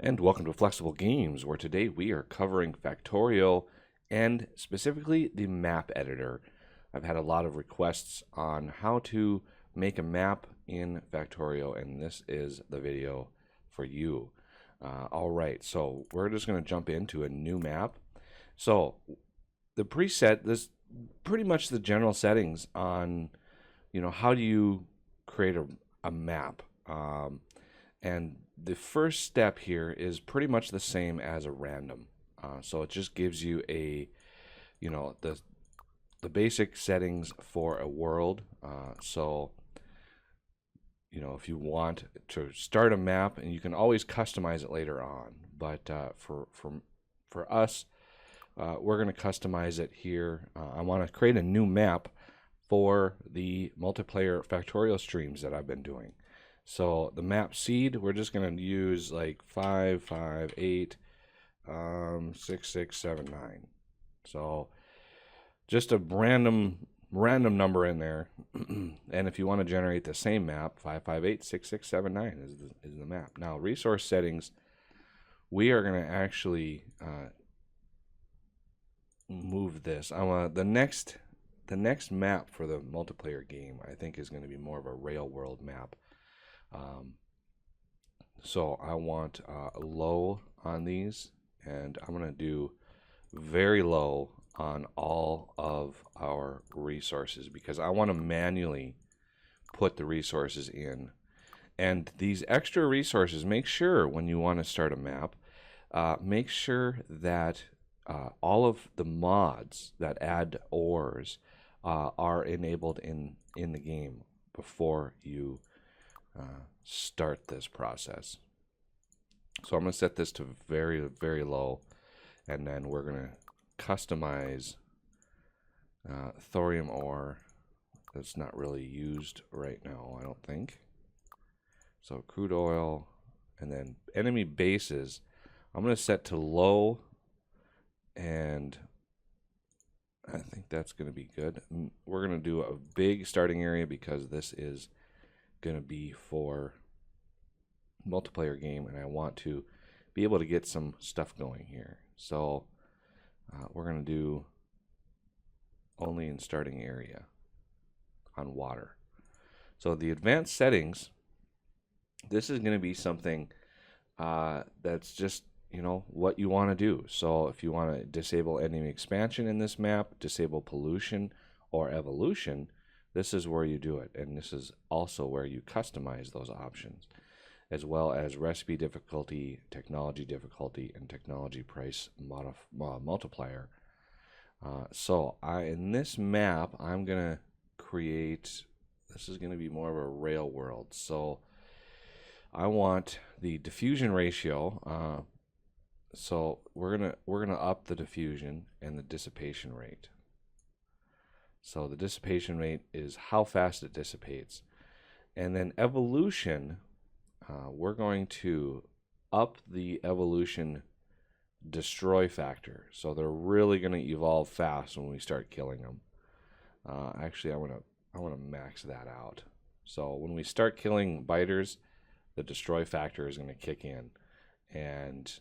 And welcome to Flexible Games, where today we are covering Factorio and specifically the map editor. I've had a lot of requests on how to make a map in Factorio, and this is the video for you. Alright, so we're just going to jump into a new map. So the preset, this pretty much the general settings on, how do you create a map. And the first step here is pretty much the same as a random. So it just gives you a, the basic settings for a world. So, if you want to start a map, and you can always customize it later on. But for us, we're going to customize it here. I want to create a new map for the multiplayer Factorio streams that I've been doing. So the map seed, we're just going to use like 5, 5, 8, 6, 6, 7, 9. So just a random number in there. And if you want to generate the same map, 5, 5, 8, 6, 6, 7, 9 is the map. Now resource settings, we are going to actually move this. I want the next map for the multiplayer game, I think, is going to be more of a rail world map. So I want low on these, and I'm going to do very low on all of our resources because I want to manually put the resources in. And these extra resources, make sure when you want to start a map, make sure that all of the mods that add ores are enabled in the game before you start this process. So I'm going to set this to very, very low, and then we're going to customize thorium ore that's not really used right now, I don't think. So crude oil, and then enemy bases, I'm going to set to low, and I think that's going to be good. We're going to do a big starting area because this is going to be for multiplayer game, and I want to be able to get some stuff going here. So we're going to do only in starting area on water. So the advanced settings, this is going to be something that's just what you want to do. So if you want to disable enemy expansion in this map, disable pollution or evolution, this is where you do it, and this is also where you customize those options, as well as recipe difficulty, technology difficulty, and technology price multiplier. So in this map, I'm going to create, this is going to be more of a rail world. So I want the diffusion ratio. So we're gonna up the diffusion and the dissipation rate. So the dissipation rate is how fast it dissipates. And then evolution, we're going to up the evolution destroy factor. So they're really going to evolve fast when we start killing them. Actually, I want to max that out. So when we start killing biters, the destroy factor is going to kick in, and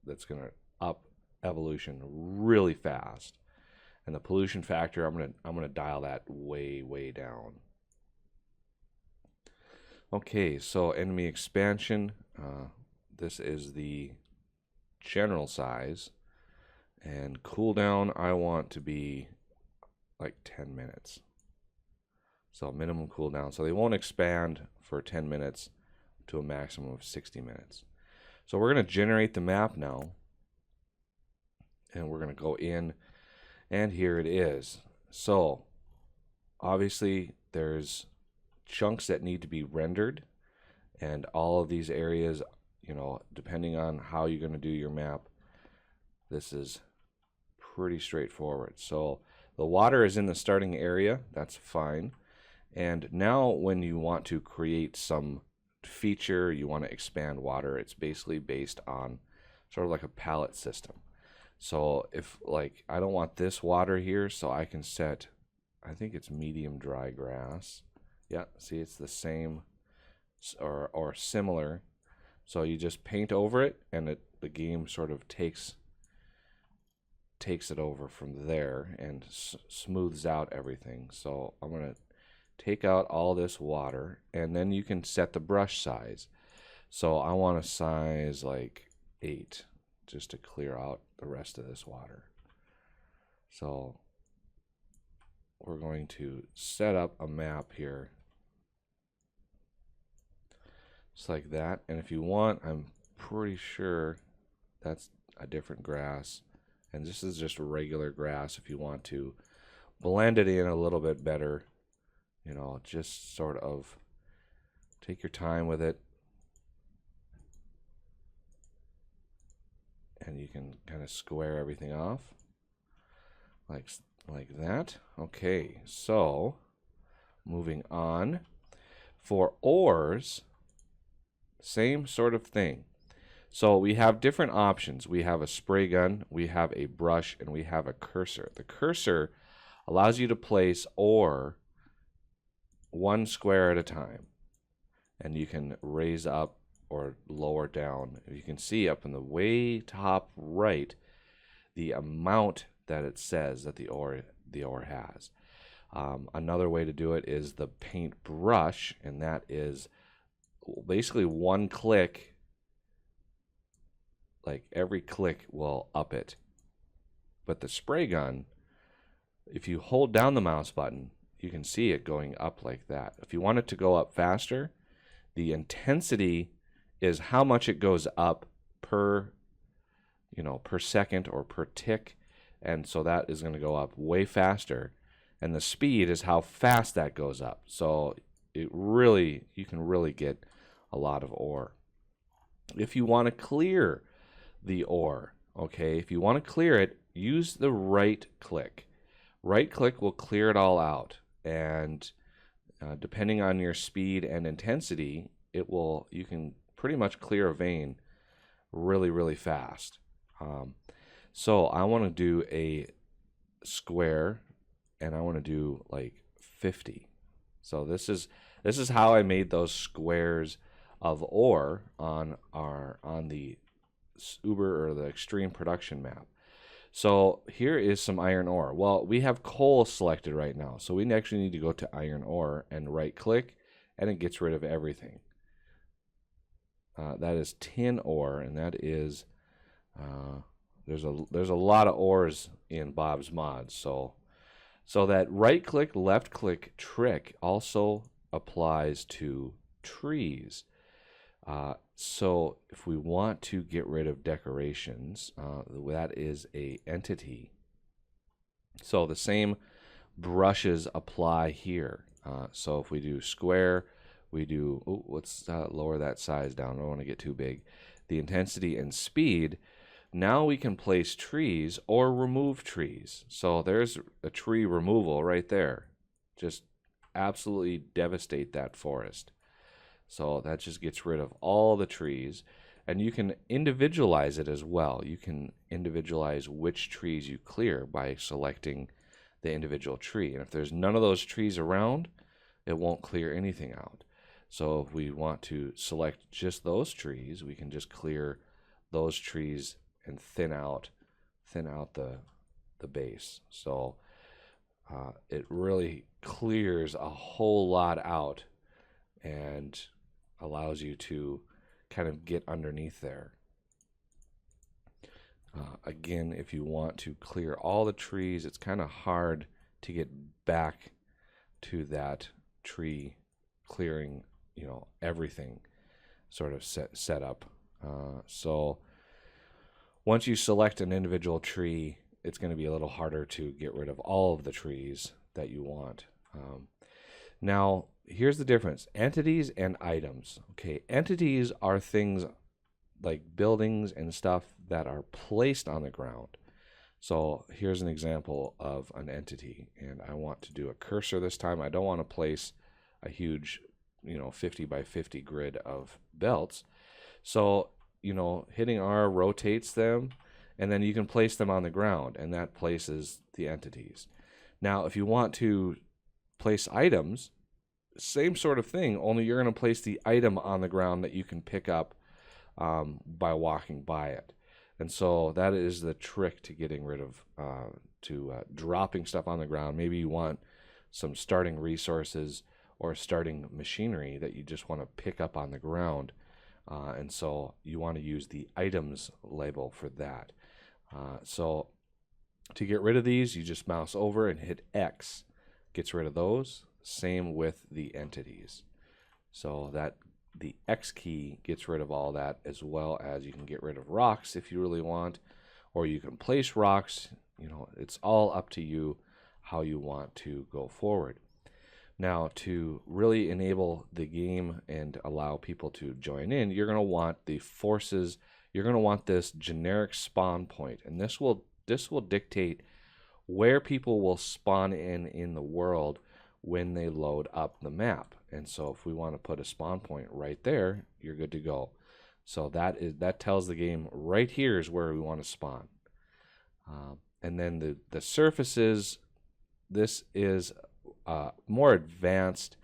that's going to up evolution really fast. And the pollution factor, I'm gonna dial that way down. Okay, so enemy expansion. This is the general size, and cooldown I want to be like 10 minutes. So minimum cooldown. So they won't expand for 10 minutes to a maximum of 60 minutes. So we're gonna generate the map now, and we're gonna go in. And here it is. So obviously there's chunks that need to be rendered, and all of these areas, depending on how you're going to do your map, this is pretty straightforward. So the water is in the starting area, that's fine. And now when you want to create some feature, you want to expand water, it's basically based on sort of like a palette system. So if I don't want this water here, so I can set, I think it's medium dry grass. Yeah, see, it's the same or similar. So you just paint over it, and the game sort of takes it over from there and smooths out everything. So I'm going to take out all this water, and then you can set the brush size. So I want a size like 8 just to clear out the rest of this water. So we're going to set up a map here just like that. And if you want, I'm pretty sure that's a different grass, and this is just regular grass. If you want to blend it in a little bit better, you know, just sort of take your time with it, and you can kind of square everything off like that. Okay, so moving on. For ores, same sort of thing. So we have different options. We have a spray gun, we have a brush, and we have a cursor. The cursor allows you to place ore one square at a time, and you can raise up or lower down. You can see up in the way top right the amount that it says that the ore has. Another way to do it is the paint brush, and that is basically one click. Like every click will up it. But the spray gun, if you hold down the mouse button, you can see it going up like that. If you want it to go up faster, the intensity is how much it goes up per second or per tick, and so that is going to go up way faster. And the speed is how fast that goes up. So you can really get a lot of ore. If you want to clear the ore, okay, if you want to clear it, use the right click. Right click will clear it all out, and depending on your speed and intensity, you can pretty much clear a vein really fast. So I want to do a square, and I want to do like 50. So this is how I made those squares of ore on the Uber or the Extreme Production map. So here is some iron ore. Well, we have coal selected right now, so we actually need to go to iron ore and right click, and it gets rid of everything. That is tin ore, and that is there's a lot of ores in Bob's Mods. So that right click, left click trick also applies to trees. So if we want to get rid of decorations, that is a entity. So the same brushes apply here. So if we do square, we do, let's lower that size down. I don't want to get too big. The intensity and speed. Now we can place trees or remove trees. So there's a tree removal right there. Just absolutely devastate that forest. So that just gets rid of all the trees, and you can individualize it as well. You can individualize which trees you clear by selecting the individual tree. And if there's none of those trees around, it won't clear anything out. So if we want to select just those trees, we can just clear those trees and thin out the base. So it really clears a whole lot out and allows you to kind of get underneath there. Again, if you want to clear all the trees, it's kind of hard to get back to that tree clearing, everything sort of set up. So once you select an individual tree, it's going to be a little harder to get rid of all of the trees that you want. Now, here's the difference. Entities and items. Okay, entities are things like buildings and stuff that are placed on the ground. So here's an example of an entity, and I want to do a cursor this time. I don't want to place a huge, 50 by 50 grid of belts. So, hitting R rotates them, and then you can place them on the ground, and that places the entities. Now, if you want to place items, same sort of thing, only you're going to place the item on the ground that you can pick up by walking by it. And so that is the trick to getting rid of, dropping stuff on the ground. Maybe you want some starting resources or starting machinery that you just want to pick up on the ground. And so you want to use the items label for that. So to get rid of these, you just mouse over and hit X. Gets rid of those. Same with the entities. So that the X key gets rid of all that, as well as you can get rid of rocks if you really want, or you can place rocks. It's all up to you how you want to go forward. Now, to really enable the game and allow people to join in, you're going to want the forces. You're going to want this generic spawn point, and this will dictate where people will spawn in the world when they load up the map. And so if we want to put a spawn point right there, you're good to go. So that tells the game right here is where we want to spawn. And then the surfaces, this is more advanced,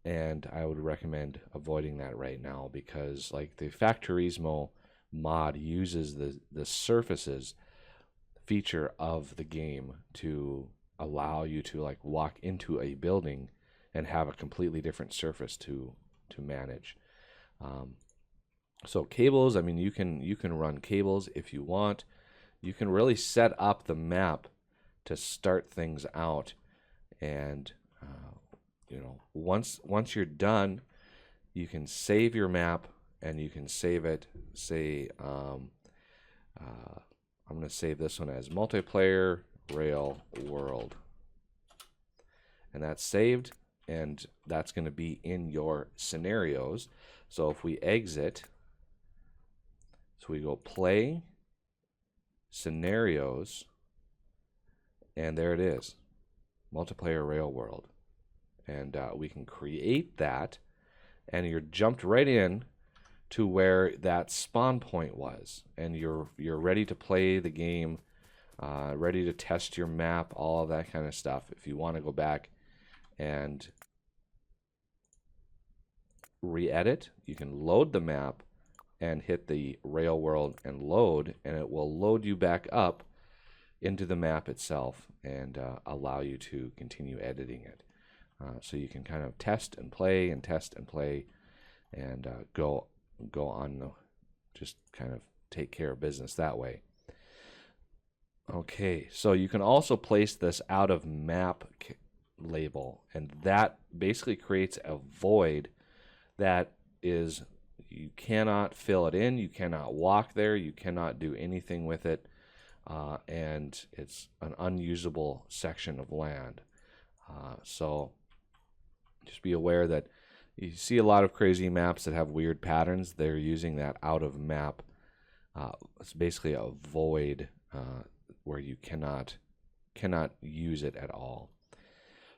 and I would recommend avoiding that right now, because like the Factorismo mod uses the surfaces feature of the game to allow you to like walk into a building and have a completely different surface to manage. So cables, I mean, you can run cables if you want. You can really set up the map to start things out, and once you're done, you can save your map, and you can save it. Say, I'm going to save this one as multiplayer rail world, and that's saved, and that's going to be in your scenarios. So if we exit, so we go play scenarios, and there it is, multiplayer rail world, and we can create that, and you're jumped right in to where that spawn point was, and you're ready to play the game, ready to test your map, all of that kind of stuff. If you want to go back and re-edit, you can load the map and hit the rail world and load, and it will load you back up into the map itself and allow you to continue editing it. So you can kind of test and play and test and play, and go on, just kind of take care of business that way. Okay, so you can also place this out of map label, and that basically creates a void that is, you cannot fill it in, you cannot walk there, you cannot do anything with it, and it's an unusable section of land. So just be aware that you see a lot of crazy maps that have weird patterns. They're using that out of map. It's basically a void where you cannot use it at all.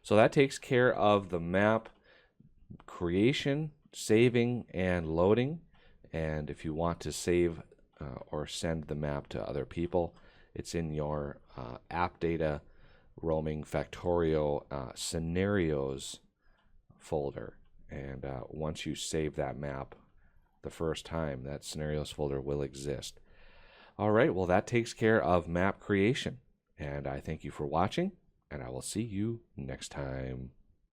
So that takes care of the map creation, saving, and loading. And if you want to save or send the map to other people, it's in your app data roaming Factorio scenarios folder. And once you save that map the first time, that scenarios folder will exist. All right, well, that takes care of map creation. And I thank you for watching, and I will see you next time.